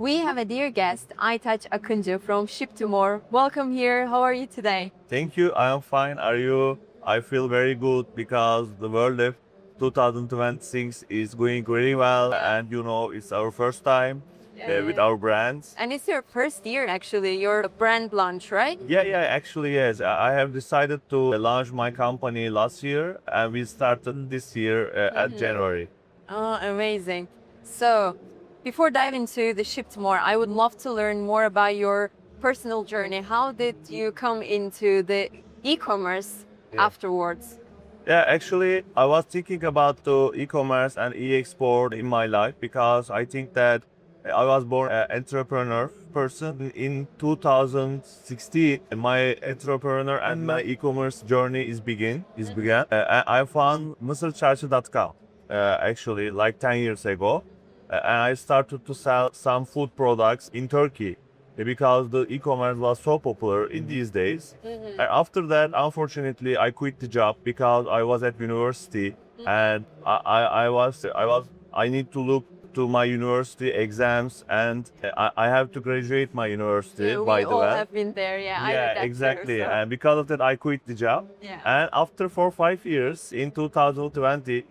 We have a dear guest, Aytaç Akıncı from Ship to More. Welcome here. How are you today? Thank you. I am fine. Are you? I feel very good because the WORLDEF 2026 is going very well, and it's our first time with our brands. And it's your first year, actually, your brand launch, right? Yeah, actually, yes. I have decided to launch my company last year, and we started this year at January. Oh, amazing. So, before diving into the Ship to More, I would love to learn more about your personal journey. How did you come into the e-commerce afterwards? Yeah, actually, I was thinking about the e-commerce and e-export in my life because I think that I was born an entrepreneur person in 2016. My entrepreneur and my e-commerce journey began. I found MısırCarşı.com actually like 10 years ago, and I started to sell some food products in Turkey because the e-commerce was so popular in these days. And after that, unfortunately, I quit the job because I was at university and I need to look to my university exams, and I have to graduate my university We by the all way. have been there, yeah. I Yeah, did that exactly. too, so- And because of that, I quit the job. Yeah. And after 4 or 5 years, in 2020,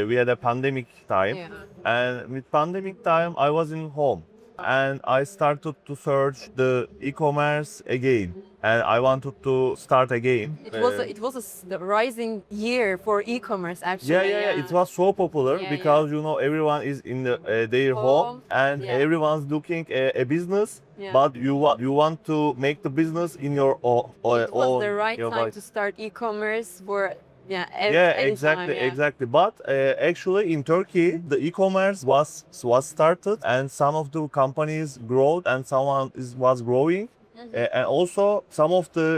we had a pandemic time. Yeah. And with pandemic time, I was in home, and I started to search the e-commerce again, and I wanted to start again. The rising year for e-commerce, actually. Yeah. It was so popular Yeah, because everyone is in their home, Home, and yeah. everyone's looking a business, Yeah. but you want to make the business in your own. It was the right your time voice. to start e-commerce for Exactly, exactly. But actually, in Turkey, the e-commerce was started, and some of the companies growed, and was growing, and also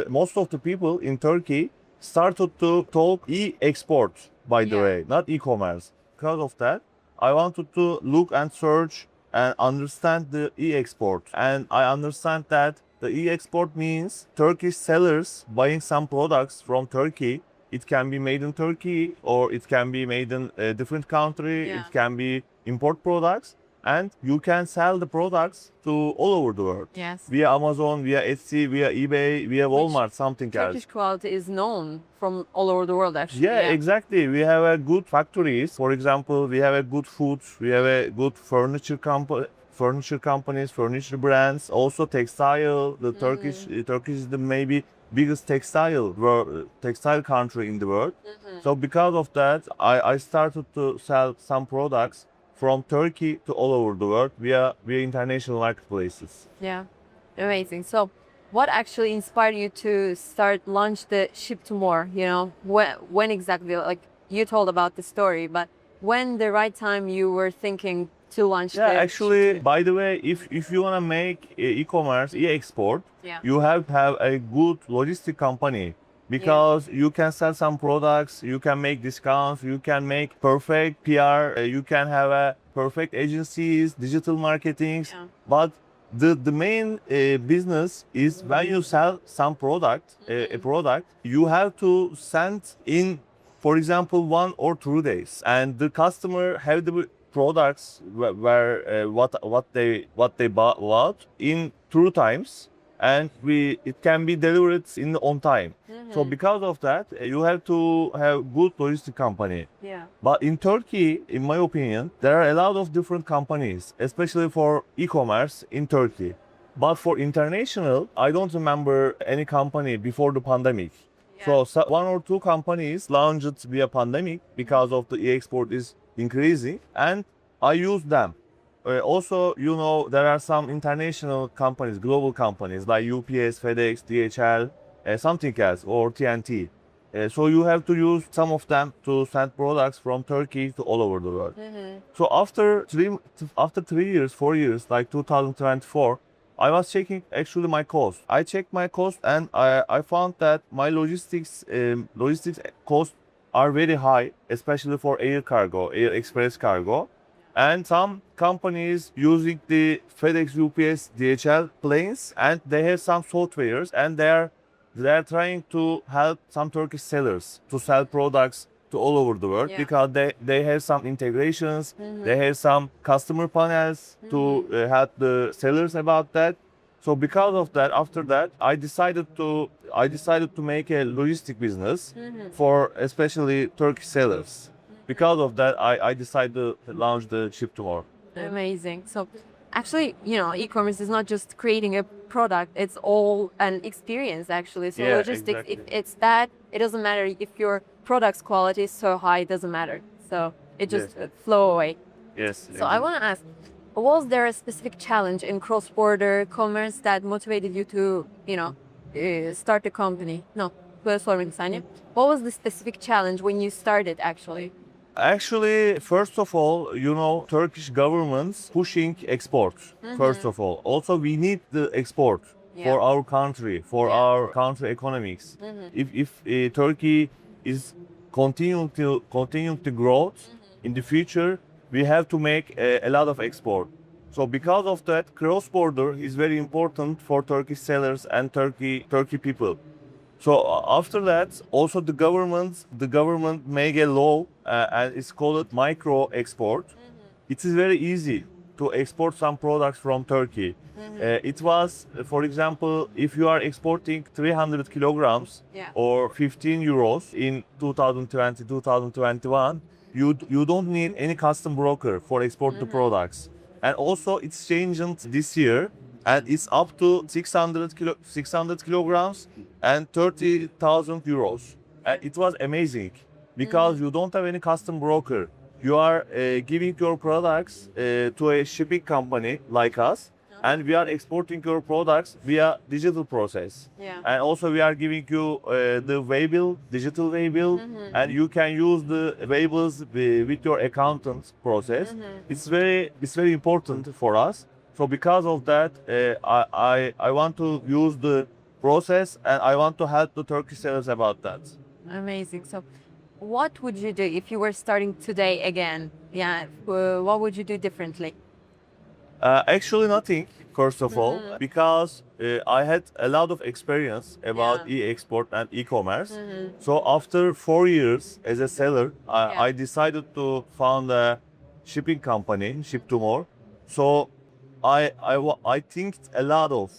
most of the people in Turkey started to talk e-export. By the Yeah. way, not e-commerce. Because of that, I wanted to look and search and understand the e-export, and I understand that the e-export means Turkish sellers buying some products from Turkey. It can be made in Turkey, or it can be made in a different country. Yeah. It can be import products, and you can sell the products to all over the world. Yes. Via Amazon, via Etsy, via eBay, via Walmart, something Turkish else. quality is known from all over the world, actually. Yeah, exactly. We have a good factories. For example, we have a good food. We have a good furniture companies, furniture brands. Also textile. The Turkish is the maybe biggest textile country in the world. So because of that, I started to sell some products from Turkey to all over the world via international marketplaces. Yeah, amazing. So, what actually inspired you to launch the Ship to More? When exactly? Like you told about the story, but when the right time you were thinking to launch Yeah, the actually, by the way, if you want to make e-commerce, e-export, Yeah. you have to have a good logistic company because you can sell some products, you can make discounts, you can make perfect PR, you can have a perfect agencies, digital marketing. Yeah. But the main business is when you sell some product, a product, you have to send in, for example, 1 or 2 days, and the customer have the products what they bought in 2 times, and it can be delivered on time. So because of that, you have to have good logistic company. Yeah. But in Turkey, in my opinion, there are a lot of different companies, especially for e-commerce in Turkey. But for international, I don't remember any company before the pandemic. Yeah. So 1 or 2 companies launched via pandemic because of the e-export is increasing, and I use them. Also, there are some international companies, global companies like UPS, FedEx, DHL, something else, or TNT. So you have to use some of them to send products from Turkey to all over the world. So after 3 years, 4 years, like 2024, I was checking actually my cost. I checked my cost, and I found that my logistics costs are very high, especially for air express cargo. And some companies using the FedEx, UPS, DHL planes, and they have some softwares, and they are trying to help some Turkish sellers to sell products to all over the world Yeah. because they have some integrations, they have some customer panels to help the sellers about that. So because of that, after that, I decided to make a logistic business for especially Turkish sellers. Because of that, I decided to launch the Ship to More. Amazing. So actually, e-commerce is not just creating a product, it's all an experience actually. So Yeah, logistics, exactly. if it's bad, it doesn't matter. If your product's quality is so high, it doesn't matter. So it just flow away. Yes. So I want to ask, was there a specific challenge in cross-border commerce that motivated you to, start a company? No, böyle sormayayım bir saniye. What was the specific challenge when you started actually? Actually, first of all, Turkish government's pushing export. First of all, also we need the export for our country, for Yeah. our country economics. If Turkey is continuing to grow in the future, we have to make a lot of export. So because of that, cross border is very important for Turkish sellers and Turkey people. So after that, also the government make a law and it's called micro export. It is very easy to export some products from Turkey. It was, for example, if you are exporting 300 kilograms Yeah. or 15 euros in 2020, 2021, you don't need any custom broker for export the products. And also it's changing this year and it's up to 600 kilograms and 30,000 euros. And it was amazing because you don't have any custom broker. You are giving your products to a shipping company like us, and we are exporting your products via digital process. Yeah. And also we are giving you the waybill, digital waybill, and you can use the waybills with your accountant process. It's very important for us. So because of that, I want to use the process and I want to help the Turkish sellers about that. Amazing. So what would you do if you were starting today again? Yeah. What would you do differently? Actually, nothing. First of all, because I had a lot of experience about Yeah. e-export and e-commerce. So after 4 years as a seller, Yeah. I decided to found a shipping company, Ship to More. So I think a lot of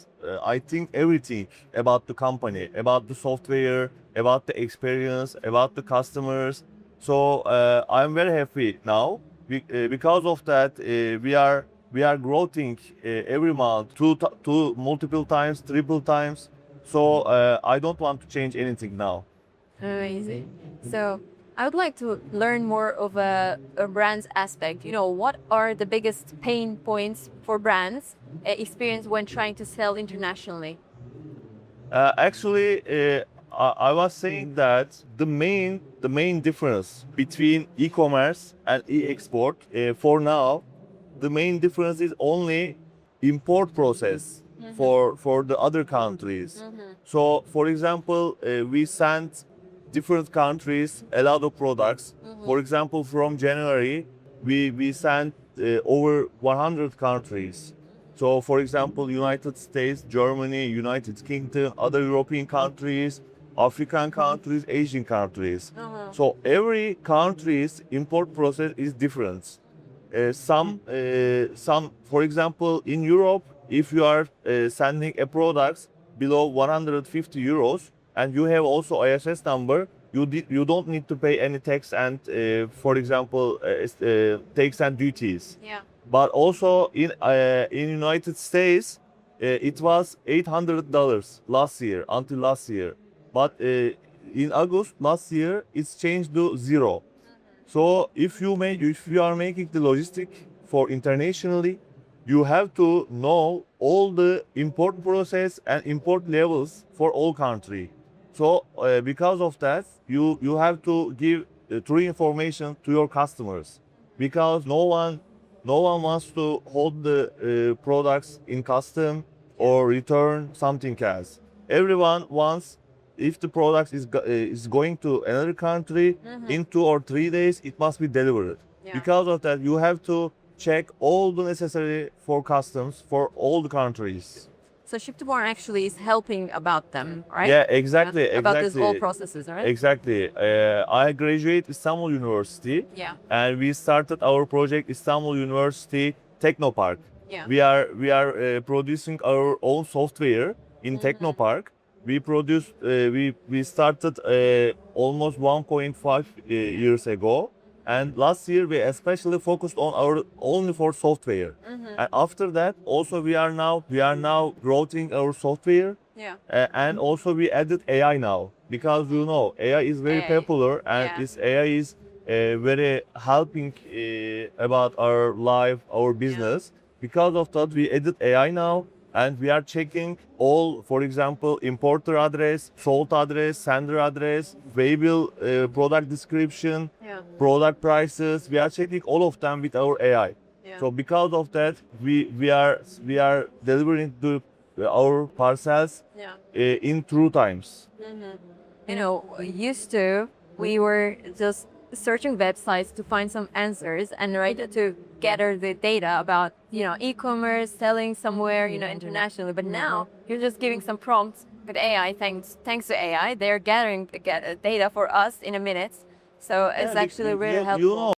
I think everything about the company, about the software, about the experience, about the customers. So I'm very happy now. Because of that, we are growing every month, two multiple times, triple times. So I don't want to change anything now. Amazing. So I would like to learn more of a brand's aspect. What are the biggest pain points for brands experience when trying to sell internationally? Actually, I was saying that the main difference between e-commerce and e-export for now, the main difference is only import process for the other countries. So, for example, we sent different countries a lot of products. For example, from January, we sent over 100 countries. So, for example, United States, Germany, United Kingdom, other European countries, African countries, Asian countries. So every country's import process is different. Some, for example, in Europe, if you are sending a product below 150 euros and you have also ISS number, you don't need to pay any tax and, for example, tax and duties. Yeah. But also in United States, it was $800 last year until last year. But in August last year, it's changed to zero. So if you are making the logistic for internationally, you have to know all the import process and import levels for all country. So because of that, you have to give true information to your customers because no one wants to hold the products in custom or return something else. Everyone wants if the product is going to another country in 2 or 3 days, it must be delivered. Yeah. Because of that, you have to check all the necessary for customs for all the countries. So Ship to More actually is helping about them, right? Yeah, exactly, About these exactly. whole processes, right? Exactly. I graduated Istanbul University, Yeah. and we started our project Istanbul University Technopark. Yeah. We are producing our own software in Technopark. We started almost 1.5 years ago, and last year we especially focused on our only for software. And after that, also we are now growing our software. Yeah. And also we added AI now, because you know AI is very AI, popular, and yeah. this AI is very helping about our life, our business. Because of that, we added AI now, and we are checking all, for example, importer address, sold address, sender address, variable product description, Yeah. product prices. We are checking all of them with our AI. Yeah. So because of that, we are delivering our parcels Yeah. in true times. You know, used to, we were just searching websites to find some answers and to gather the data about, e-commerce, selling somewhere, internationally. But now you're just giving some prompts with AI. Thanks to AI, they're gathering the data for us in a minute. So it's actually really helpful. You know,